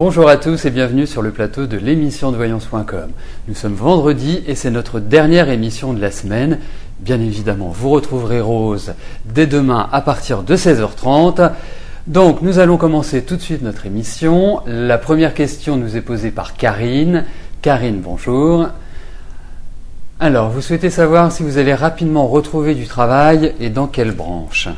Bonjour à tous et bienvenue sur le plateau de l'émission de voyance.com. Nous sommes vendredi et c'est notre dernière émission de la semaine. Bien évidemment, vous retrouverez Rose dès demain à partir de 16h30. Donc, nous allons commencer tout de suite notre émission. La première question nous est posée par Karine. Karine, bonjour. Alors, vous souhaitez savoir si vous allez rapidement retrouver du travail et dans quelle branche ?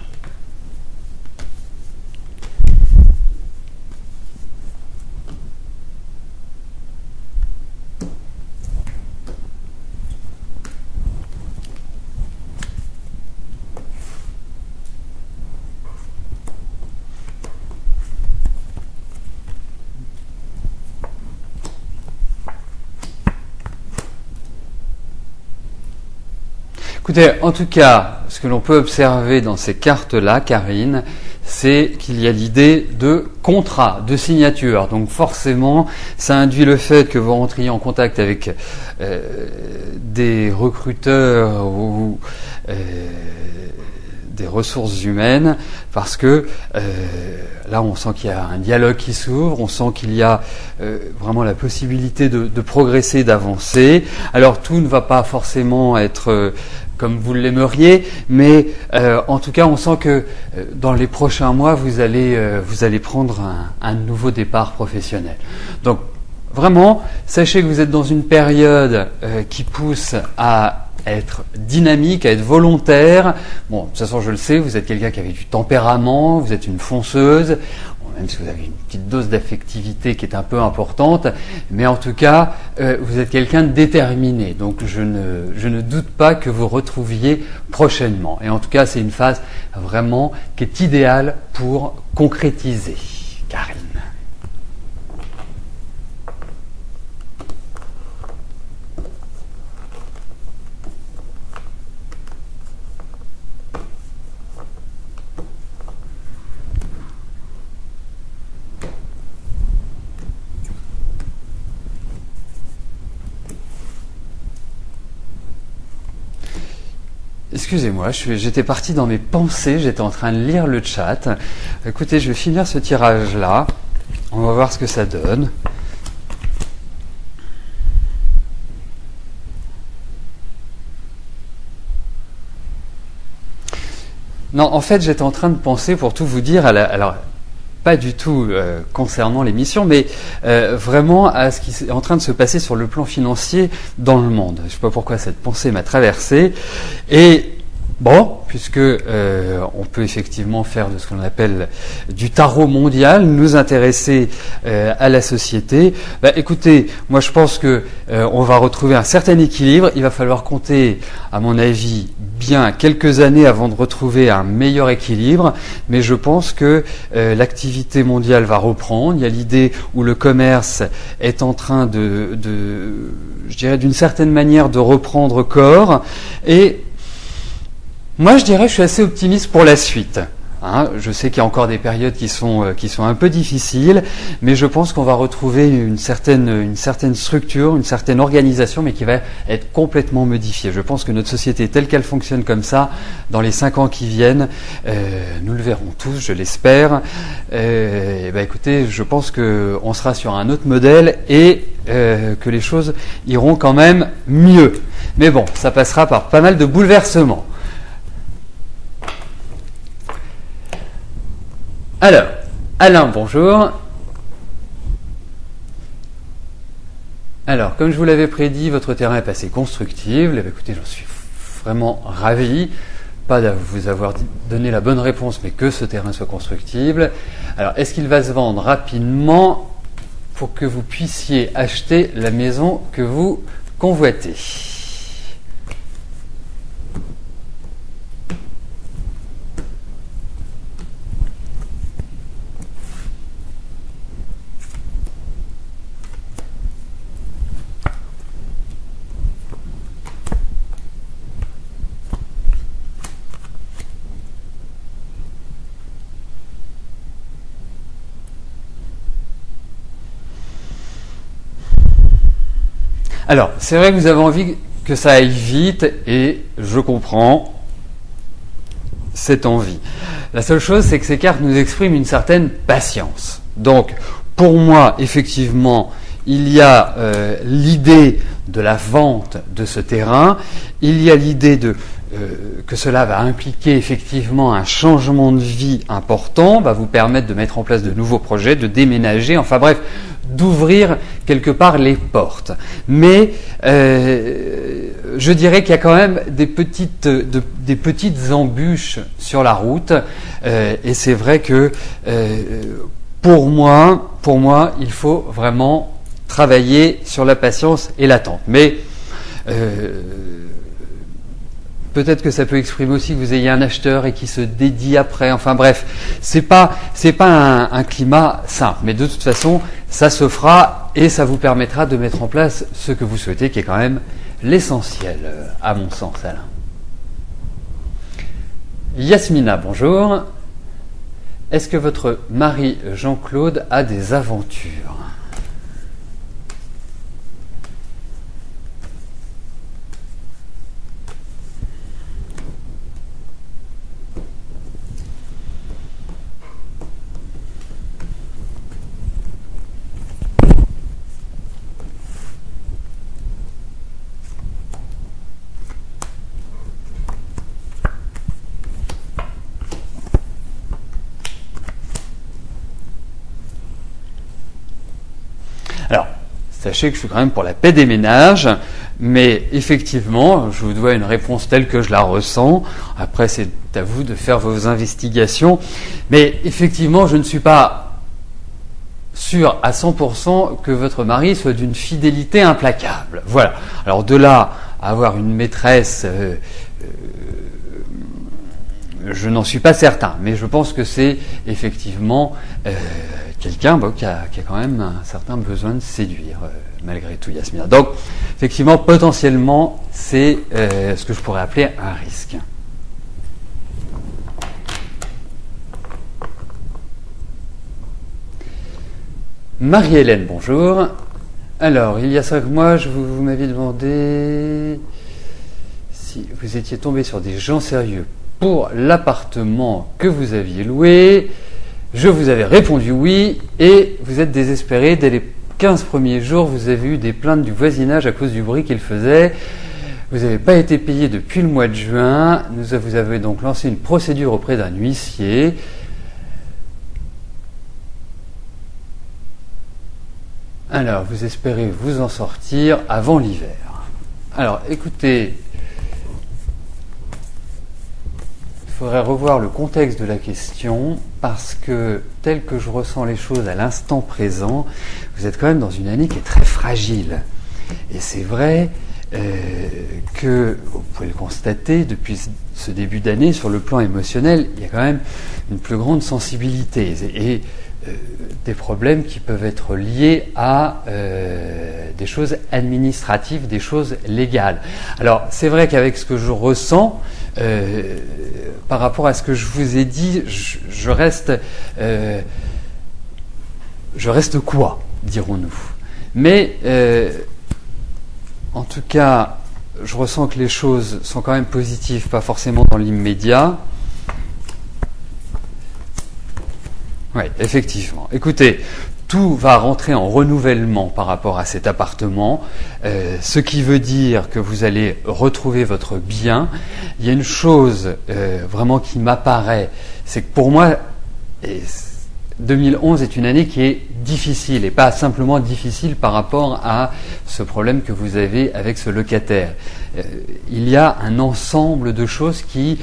Écoutez, en tout cas, ce que l'on peut observer dans ces cartes-là, Karine, c'est qu'il y a l'idée de contrat, de signature. Donc forcément, ça induit le fait que vous rentriez en contact avec des recruteurs ou des ressources humaines, parce que là, on sent qu'il y a un dialogue qui s'ouvre, on sent qu'il y a vraiment la possibilité de progresser, d'avancer. Alors, tout ne va pas forcément être comme vous l'aimeriez, mais en tout cas, on sent que dans les prochains mois, vous allez prendre un nouveau départ professionnel. Donc, vraiment, sachez que vous êtes dans une période qui pousse à être dynamique, à être volontaire. Bon, de toute façon, je le sais, vous êtes quelqu'un qui avait du tempérament, vous êtes une fonceuse, même si vous avez une petite dose d'affectivité qui est un peu importante, mais en tout cas, vous êtes quelqu'un de déterminé. Donc, je ne doute pas que vous retrouviez prochainement. Et en tout cas, c'est une phase vraiment qui est idéale pour concrétiser. Karine. Excusez-moi, j'étais parti dans mes pensées, j'étais en train de lire le chat. Écoutez, je vais finir ce tirage-là. On va voir ce que ça donne. Non, en fait, j'étais en train de penser, pour tout vous dire, alors pas du tout concernant l'émission, mais vraiment à ce qui est en train de se passer sur le plan financier dans le monde. Je ne sais pas pourquoi cette pensée m'a traversé. Et bon, puisque on peut effectivement faire de ce qu'on appelle du tarot mondial, nous intéresser à la société, écoutez, moi je pense que on va retrouver un certain équilibre. Il va falloir compter, à mon avis, bien quelques années avant de retrouver un meilleur équilibre, mais je pense que l'activité mondiale va reprendre. Il y a l'idée où le commerce est en train je dirais d'une certaine manière, de reprendre corps, et moi, je dirais, je suis assez optimiste pour la suite. Je sais qu'il y a encore des périodes qui sont un peu difficiles, mais je pense qu'on va retrouver une certaine structure, une certaine organisation, mais qui va être complètement modifiée. Je pense que notre société telle qu'elle fonctionne comme ça, dans les 5 ans qui viennent, nous le verrons tous, je l'espère. Écoutez, je pense qu'on sera sur un autre modèle et que les choses iront quand même mieux. Mais bon, ça passera par pas mal de bouleversements. Alors, Alain, bonjour. Alors, comme je vous l'avais prédit, votre terrain est passé constructible. Écoutez, j'en suis vraiment ravi. Pas de vous avoir donné la bonne réponse, mais que ce terrain soit constructible. Alors, est-ce qu'il va se vendre rapidement pour que vous puissiez acheter la maison que vous convoitez ? Alors, c'est vrai que vous avez envie que ça aille vite et je comprends cette envie. La seule chose, c'est que ces cartes nous expriment une certaine patience. Donc, pour moi, effectivement, il y a l'idée de la vente de ce terrain, il y a l'idée que cela va impliquer effectivement un changement de vie important, va vous permettre de mettre en place de nouveaux projets, de déménager, enfin bref, d'ouvrir quelque part les portes. Mais je dirais qu'il y a quand même des petites embûches sur la route, et c'est vrai que pour moi, il faut vraiment travailler sur la patience et l'attente. Mais peut-être que ça peut exprimer aussi que vous ayez un acheteur et qui se dédie après. Enfin bref, c'est pas un climat simple. Mais de toute façon, ça se fera et ça vous permettra de mettre en place ce que vous souhaitez, qui est quand même l'essentiel, à mon sens, Alain. Yasmina, bonjour. Est-ce que votre mari Jean-Claude a des aventures ? Alors, sachez que je suis quand même pour la paix des ménages, mais effectivement, je vous dois une réponse telle que je la ressens. Après, c'est à vous de faire vos investigations. Mais effectivement, je ne suis pas sûr à 100% que votre mari soit d'une fidélité implacable. Voilà. Alors de là à avoir une maîtresse, je n'en suis pas certain, mais je pense que c'est effectivement quelqu'un qui a quand même un certain besoin de séduire, malgré tout, Yasmina. Donc, effectivement, potentiellement, c'est ce que je pourrais appeler un risque. Marie-Hélène, bonjour. Alors, il y a 5 mois, vous m'aviez demandé si vous étiez tombé sur des gens sérieux pour l'appartement que vous aviez loué. Je vous avais répondu oui, et vous êtes désespéré. Dès les 15 premiers jours, vous avez eu des plaintes du voisinage à cause du bruit qu'il faisait. Vous n'avez pas été payé depuis le mois de juin. Vous avez donc lancé une procédure auprès d'un huissier. Alors, vous espérez vous en sortir avant l'hiver. Alors, écoutez, il faudrait revoir le contexte de la question, parce que, tel que je ressens les choses à l'instant présent, vous êtes quand même dans une année qui est très fragile. Et c'est vrai que, vous pouvez le constater, depuis ce début d'année, sur le plan émotionnel, il y a quand même une plus grande sensibilité. Et des problèmes qui peuvent être liés à des choses administratives, des choses légales. Alors, c'est vrai qu'avec ce que je ressens, par rapport à ce que je vous ai dit, je reste quoi, dirons-nous. Mais, en tout cas, je ressens que les choses sont quand même positives, pas forcément dans l'immédiat. Oui, effectivement. Écoutez, tout va rentrer en renouvellement par rapport à cet appartement, ce qui veut dire que vous allez retrouver votre bien. Il y a une chose vraiment qui m'apparaît, c'est que pour moi, 2011 est une année qui est difficile, et pas simplement difficile par rapport à ce problème que vous avez avec ce locataire. Il y a un ensemble de choses qui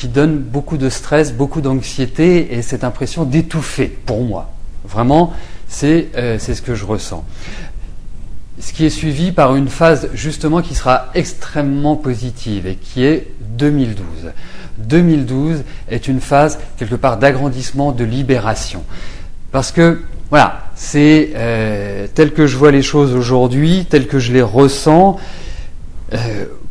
donnent beaucoup de stress, beaucoup d'anxiété, et cette impression d'étouffer, pour moi. Vraiment, c'est ce que je ressens. Ce qui est suivi par une phase justement qui sera extrêmement positive, et qui est 2012. 2012 est une phase quelque part d'agrandissement, de libération. Parce que, voilà, c'est tel que je vois les choses aujourd'hui, tel que je les ressens.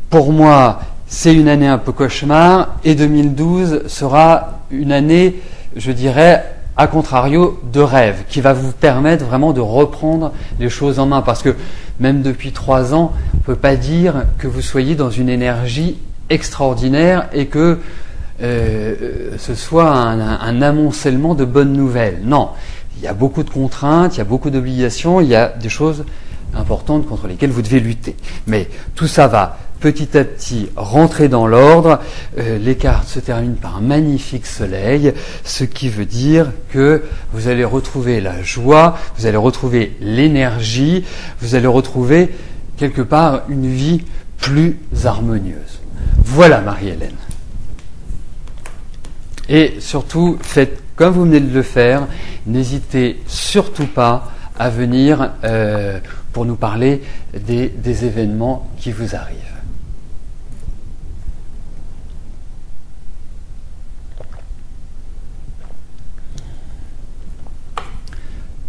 Pour moi, c'est une année un peu cauchemar, et 2012 sera une année, je dirais, à contrario, de rêve, qui va vous permettre vraiment de reprendre les choses en main. Parce que même depuis 3 ans, on ne peut pas dire que vous soyez dans une énergie extraordinaire et que ce soit un amoncellement de bonnes nouvelles. Non, il y a beaucoup de contraintes, il y a beaucoup d'obligations, il y a des choses importantes contre lesquelles vous devez lutter. Mais tout ça va petit à petit rentrer dans l'ordre. Les cartes se terminent par un magnifique soleil, ce qui veut dire que vous allez retrouver la joie, vous allez retrouver l'énergie, vous allez retrouver quelque part une vie plus harmonieuse. Voilà Marie-Hélène. Et surtout, faites comme vous venez de le faire, n'hésitez surtout pas à venir pour nous parler des événements qui vous arrivent.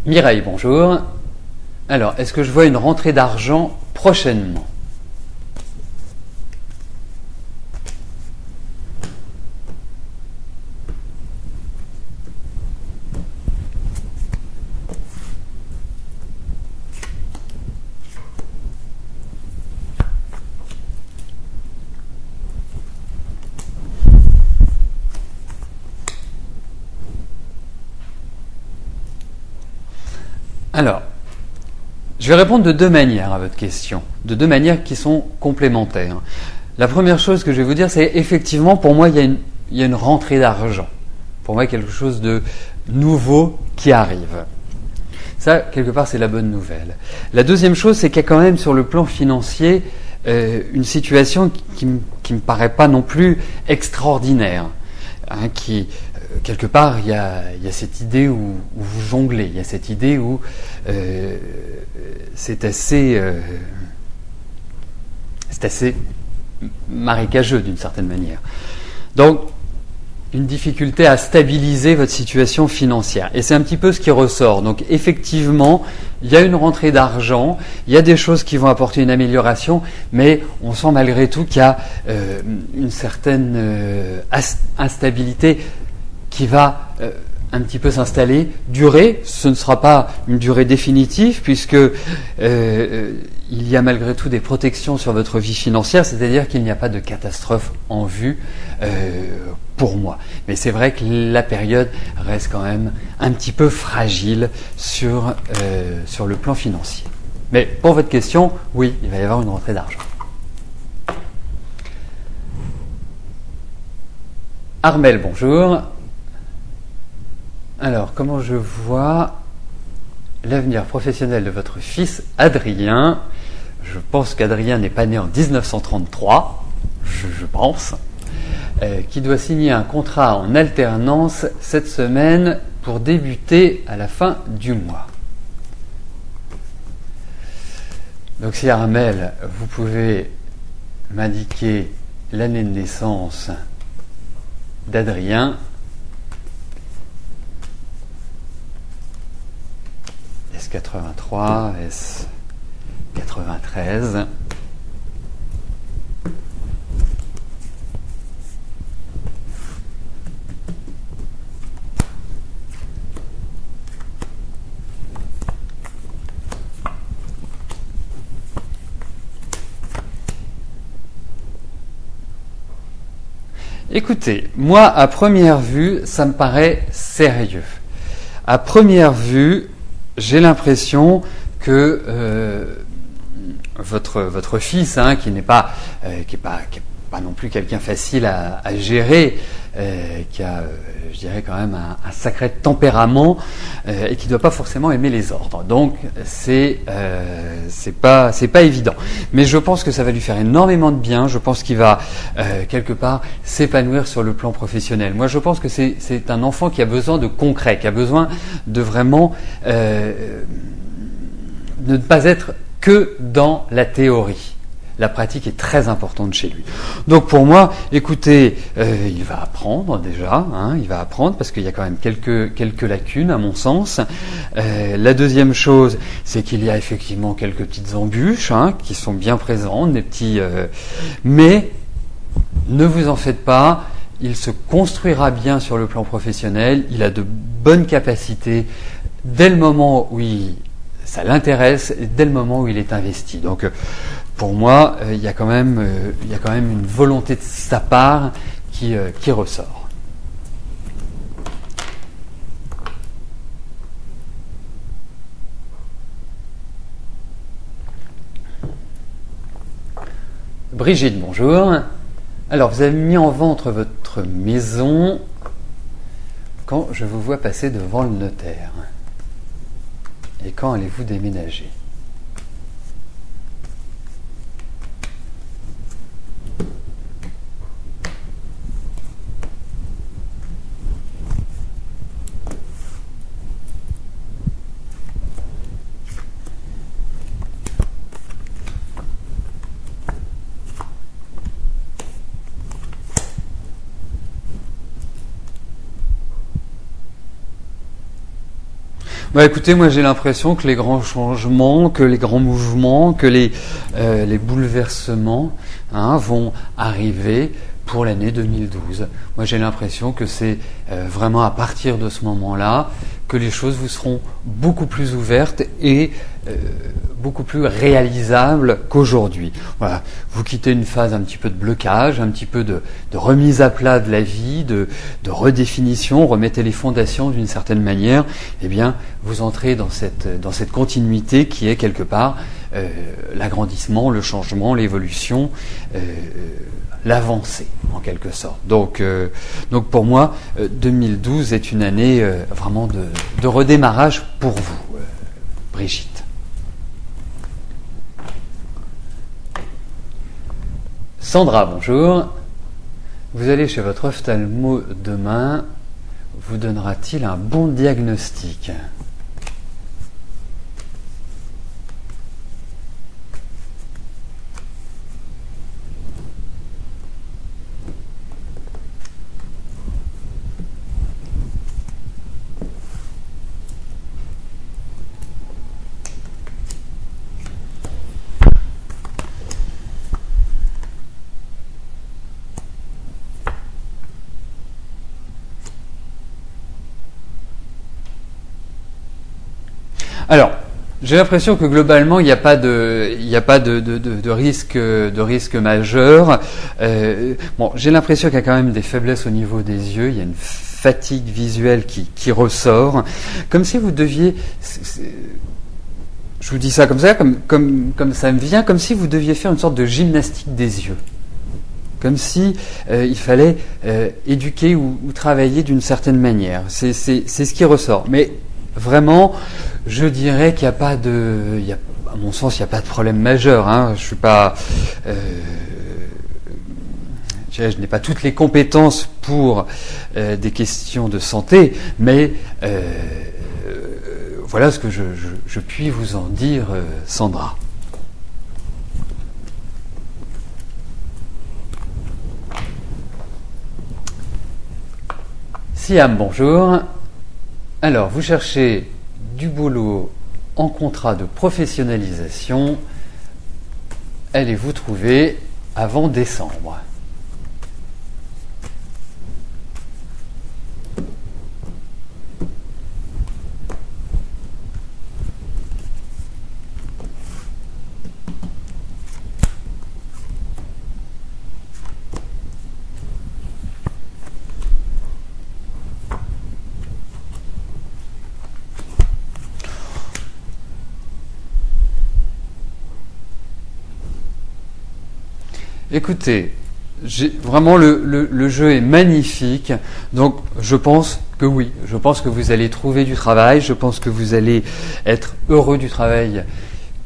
Mireille, bonjour. Alors, est-ce que je vois une rentrée d'argent prochainement ? Alors, je vais répondre de deux manières à votre question, de deux manières qui sont complémentaires. La première chose que je vais vous dire, c'est effectivement, pour moi, il y a une rentrée d'argent. Pour moi, quelque chose de nouveau qui arrive. Ça, quelque part, c'est la bonne nouvelle. La deuxième chose, c'est qu'il y a quand même sur le plan financier une situation qui me paraît pas non plus extraordinaire, hein, quelque part, il y a cette idée où vous jonglez, il y a cette idée où c'est assez marécageux d'une certaine manière. Donc, une difficulté à stabiliser votre situation financière. Et c'est un petit peu ce qui ressort. Donc, effectivement, il y a une rentrée d'argent, il y a des choses qui vont apporter une amélioration, mais on sent malgré tout qu'il y a une certaine instabilité qui va un petit peu s'installer, durer. Ce ne sera pas une durée définitive puisque il y a malgré tout des protections sur votre vie financière, c'est-à-dire qu'il n'y a pas de catastrophe en vue pour moi. Mais c'est vrai que la période reste quand même un petit peu fragile sur le plan financier. Mais pour votre question, oui, il va y avoir une rentrée d'argent. Armel, bonjour. Alors, comment je vois l'avenir professionnel de votre fils Adrien ? Je pense qu'Adrien n'est pas né en 1933, je pense, qui doit signer un contrat en alternance cette semaine pour débuter à la fin du mois. Donc si Armel, vous pouvez m'indiquer l'année de naissance d'Adrien. S83, S93. Écoutez, moi, à première vue, ça me paraît sérieux. À première vue, j'ai l'impression que votre fils, hein, qui n'est pas non plus quelqu'un facile à gérer, qui a, je dirais quand même un sacré tempérament et qui ne doit pas forcément aimer les ordres. Donc c'est pas évident. Mais je pense que ça va lui faire énormément de bien. Je pense qu'il va quelque part s'épanouir sur le plan professionnel. Moi, je pense que c'est un enfant qui a besoin de concret, qui a besoin de vraiment ne pas être que dans la théorie. La pratique est très importante chez lui. Donc pour moi, écoutez, il va apprendre déjà, hein, il va apprendre parce qu'il y a quand même quelques lacunes à mon sens. La deuxième chose, c'est qu'il y a effectivement quelques petites embûches, hein, qui sont bien présentes, des petits. Mais ne vous en faites pas, il se construira bien sur le plan professionnel. Il a de bonnes capacités dès le moment où ça l'intéresse, et dès le moment où il est investi. Donc pour moi, il y a quand même une volonté de sa part qui ressort. Brigitte, bonjour. Alors, vous avez mis en vente votre maison quand je vous vois passer devant le notaire. Et quand allez-vous déménager ? Bah écoutez, moi j'ai l'impression que les grands changements, que les grands mouvements, que les bouleversements vont arriver pour l'année 2012. Moi j'ai l'impression que c'est vraiment à partir de ce moment-là que les choses vous seront beaucoup plus ouvertes et beaucoup plus réalisables qu'aujourd'hui. Voilà, vous quittez une phase un petit peu de blocage, un petit peu de remise à plat de la vie, de redéfinition, remettez les fondations d'une certaine manière, eh bien vous entrez dans cette continuité qui est quelque part l'agrandissement, le changement, l'évolution, l'avancée en quelque sorte. Donc pour moi, 2012 est une année vraiment de redémarrage pour vous, Brigitte. Sandra, bonjour. Vous allez chez votre ophtalmo demain. Vous donnera-t-il un bon diagnostic ? Alors, j'ai l'impression que globalement, il n'y a pas de risque majeur. J'ai l'impression qu'il y a quand même des faiblesses au niveau des yeux. Il y a une fatigue visuelle qui ressort, comme si vous deviez. Je vous dis ça comme ça, comme ça me vient, comme si vous deviez faire une sorte de gymnastique des yeux. Comme si il fallait éduquer ou travailler d'une certaine manière. C'est ce qui ressort. Mais vraiment, je dirais qu'il n'y a pas à mon sens, il n'y a pas de problème majeur. Je suis pas, je n'ai pas toutes les compétences pour des questions de santé, mais voilà ce que je puis vous en dire, Sandra. Siam, bonjour. Alors, vous cherchez du boulot en contrat de professionnalisation. Allez-vous trouver avant décembre ? Écoutez, vraiment le jeu est magnifique, donc je pense que oui, je pense que vous allez trouver du travail, je pense que vous allez être heureux du travail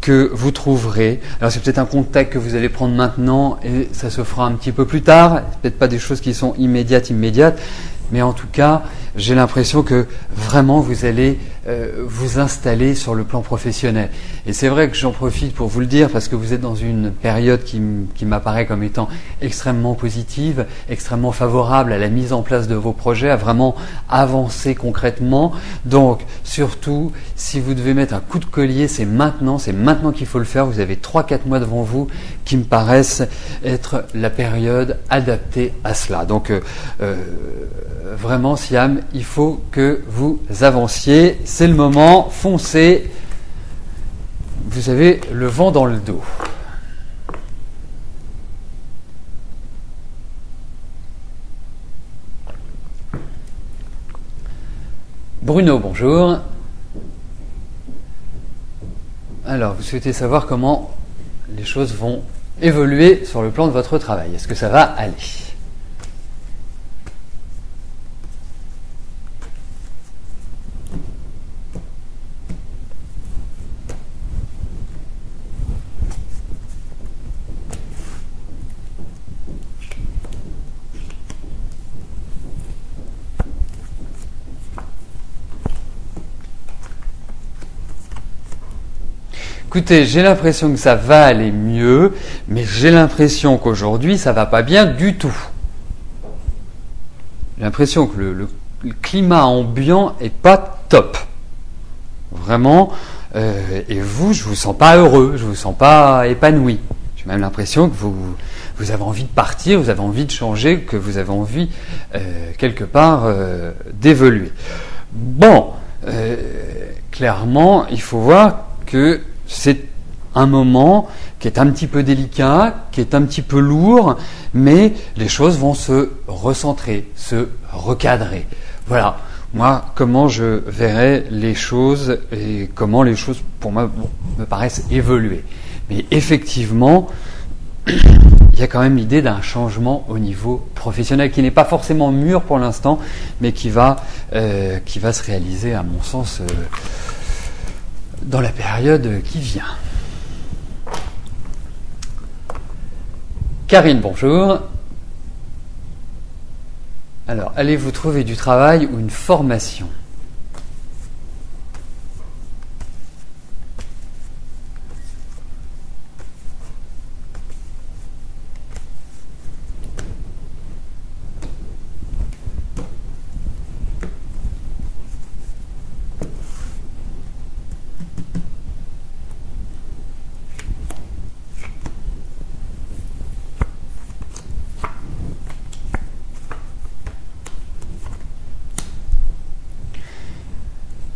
que vous trouverez. Alors c'est peut-être un contact que vous allez prendre maintenant et ça se fera un petit peu plus tard, peut-être pas des choses qui sont immédiates, mais en tout cas, j'ai l'impression que vraiment vous allez vous installer sur le plan professionnel. Et c'est vrai que j'en profite pour vous le dire parce que vous êtes dans une période qui m'apparaît comme étant extrêmement positive, extrêmement favorable à la mise en place de vos projets, à vraiment avancer concrètement. Donc surtout, si vous devez mettre un coup de collier, c'est maintenant qu'il faut le faire. Vous avez 3-4 mois devant vous qui me paraissent être la période adaptée à cela. Donc vraiment, Siam, il faut que vous avanciez. C'est le moment, foncez. Vous avez le vent dans le dos. Bruno, bonjour. Alors, vous souhaitez savoir comment les choses vont évoluer sur le plan de votre travail? Est-ce que ça va aller? Écoutez, j'ai l'impression que ça va aller mieux, mais j'ai l'impression qu'aujourd'hui, ça va pas bien du tout. J'ai l'impression que le climat ambiant est pas top. Vraiment. Et vous, je vous sens pas heureux, je vous sens pas épanoui. J'ai même l'impression que vous avez envie de partir, vous avez envie de changer, que vous avez envie, quelque part, d'évoluer. Bon, clairement, il faut voir que c'est un moment qui est un petit peu délicat, qui est un petit peu lourd, mais les choses vont se recentrer, se recadrer. Voilà, moi, comment je verrais les choses et comment les choses, pour moi, me paraissent évoluer. Mais effectivement, il y a quand même l'idée d'un changement au niveau professionnel qui n'est pas forcément mûr pour l'instant, mais qui va se réaliser, à mon sens, dans la période qui vient. Karine, bonjour. Alors, allez-vous trouver du travail ou une formation ?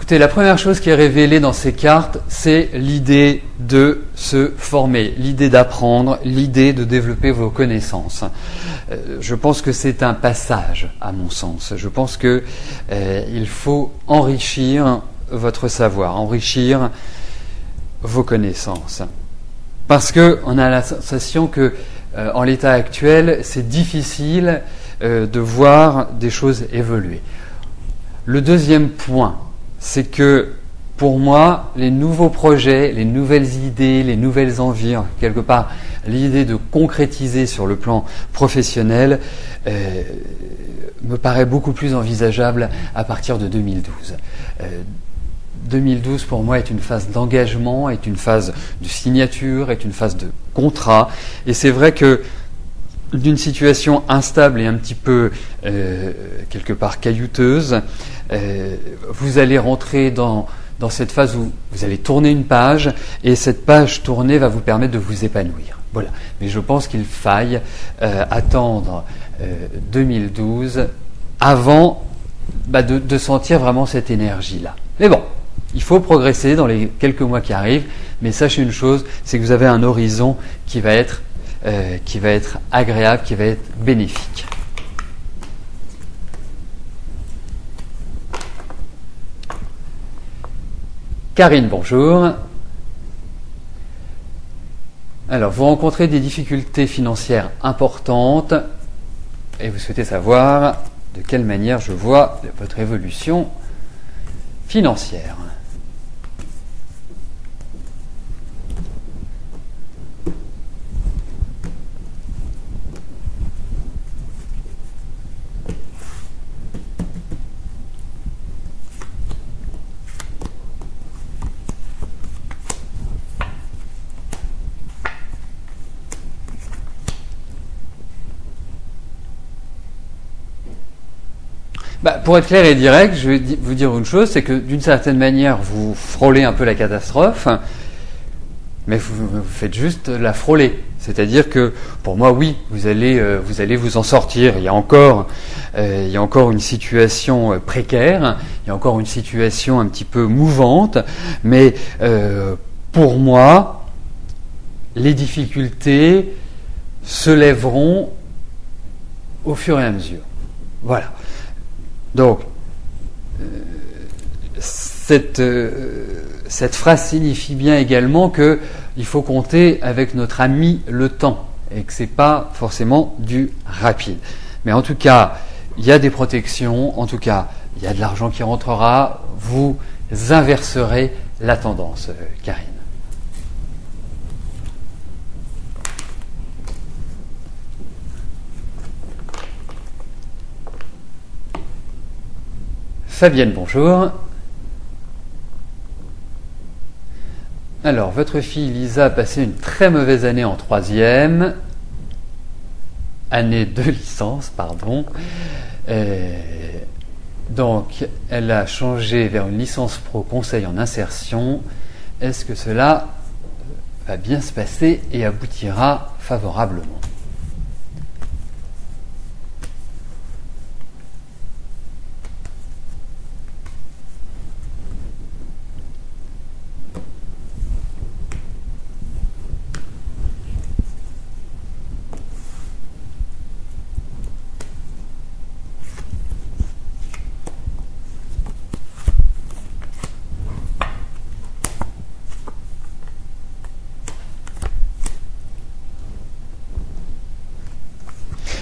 Écoutez, la première chose qui est révélée dans ces cartes, c'est l'idée de se former, l'idée d'apprendre, l'idée de développer vos connaissances. Je pense que c'est un passage, à mon sens. Je pense que il faut enrichir votre savoir, enrichir vos connaissances. Parce que on a la sensation que, en l'état actuel, c'est difficile de voir des choses évoluer. Le deuxième point, c'est que, pour moi, les nouveaux projets, les nouvelles idées, les nouvelles envies, quelque part, l'idée de concrétiser sur le plan professionnel me paraît beaucoup plus envisageable à partir de 2012. 2012, pour moi, est une phase d'engagement, est une phase de signature, est une phase de contrat. Et c'est vrai que d'une situation instable et un petit peu, quelque part, caillouteuse, vous allez rentrer dans cette phase où vous allez tourner une page et cette page tournée va vous permettre de vous épanouir. Voilà. Mais je pense qu'il faille attendre 2012 avant de sentir vraiment cette énergie-là. Mais bon, il faut progresser dans les quelques mois qui arrivent, mais sachez une chose, c'est que vous avez un horizon qui va être agréable, qui va être bénéfique. Karine, bonjour. Alors, vous rencontrez des difficultés financières importantes et vous souhaitez savoir de quelle manière je vois votre évolution financière. Pour être clair et direct, je vais vous dire une chose, c'est que d'une certaine manière, vous frôlez un peu la catastrophe, mais vous faites juste la frôler. C'est-à-dire que, pour moi, oui, vous allez vous en sortir. Il y a encore une situation précaire, il y a encore une situation un petit peu mouvante, mais pour moi, les difficultés se lèveront au fur et à mesure. Voilà. Donc, cette cette phrase signifie bien également qu'il faut compter avec notre ami le temps et que c'est pas forcément du rapide. Mais en tout cas, il y a des protections, en tout cas, il y a de l'argent qui rentrera, vous inverserez la tendance, Karine. Fabienne, bonjour. Alors, votre fille Lisa a passé une très mauvaise année en 3e, année de licence, pardon. Donc, elle a changé vers une licence pro conseil en insertion. Est-ce que cela va bien se passer et aboutira favorablement ?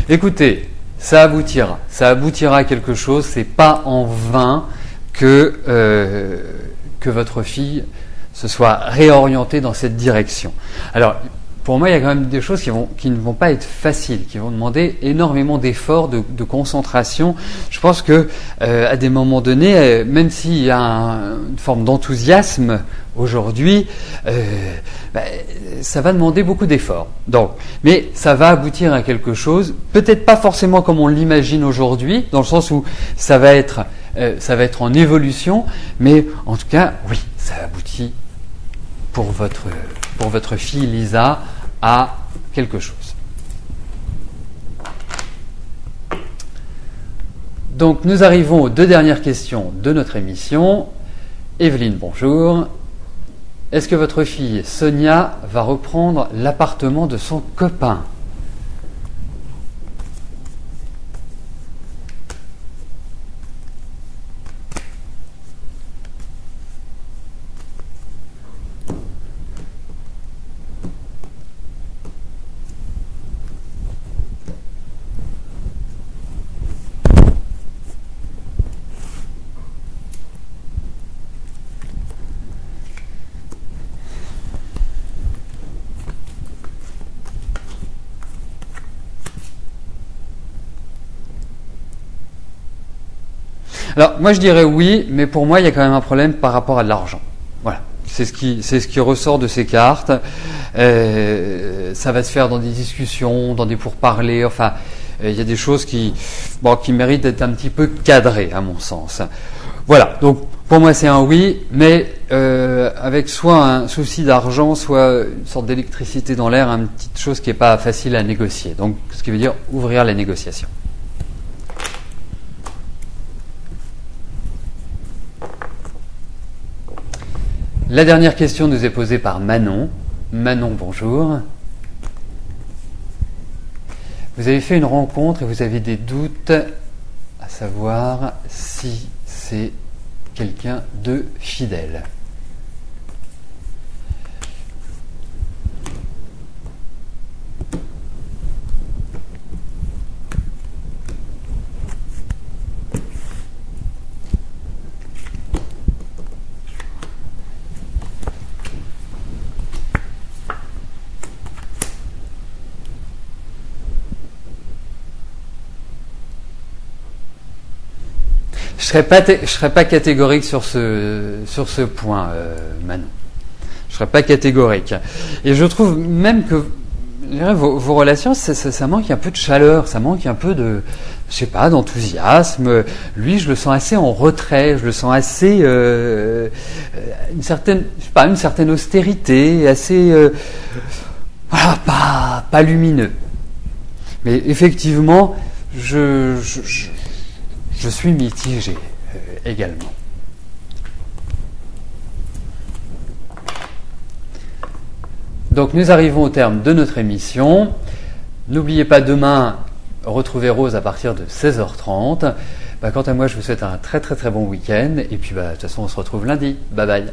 Écoutez, ça aboutira à quelque chose. C'est pas en vain que votre fille se soit réorientée dans cette direction. Alors, pour moi, il y a quand même des choses qui ne vont pas être faciles, qui vont demander énormément d'efforts, de concentration. Je pense que à des moments donnés, même s'il y a une forme d'enthousiasme aujourd'hui, ça va demander beaucoup d'efforts. Donc, mais ça va aboutir à quelque chose, peut-être pas forcément comme on l'imagine aujourd'hui, dans le sens où ça va être en évolution, mais en tout cas, oui, ça aboutit pour votre fille Lisa à quelque chose. Donc nous arrivons aux 2 dernières questions de notre émission. Evelyne, bonjour. Est-ce que votre fille Sonia va reprendre l'appartement de son copain ? Alors, moi je dirais oui, mais pour moi il y a quand même un problème par rapport à de l'argent. Voilà, c'est ce qui ressort de ces cartes. Ça va se faire dans des discussions, dans des pourparlers, enfin, il y a des choses qui méritent d'être un petit peu cadrées, à mon sens. Voilà, donc pour moi c'est un oui, mais avec soit un souci d'argent, soit une sorte d'électricité dans l'air, une petite chose qui n'est pas facile à négocier. Donc, ce qui veut dire ouvrir la négociation. La dernière question nous est posée par Manon. Manon, bonjour. Vous avez fait une rencontre et vous avez des doutes à savoir si c'est quelqu'un de fidèle. Je serais pas catégorique sur ce point, Manon. Je serais pas catégorique. Et je trouve même que vos relations, ça manque un peu de chaleur, ça manque un peu de, je sais pas, d'enthousiasme. Lui, je le sens assez en retrait, je le sens assez une certaine austérité, assez voilà, pas lumineux. Mais effectivement, je suis mitigé également. Donc nous arrivons au terme de notre émission. N'oubliez pas demain, retrouver Rose à partir de 16h30. Quant à moi, je vous souhaite un très très très bon week-end. Et puis de toute façon, on se retrouve lundi. Bye bye.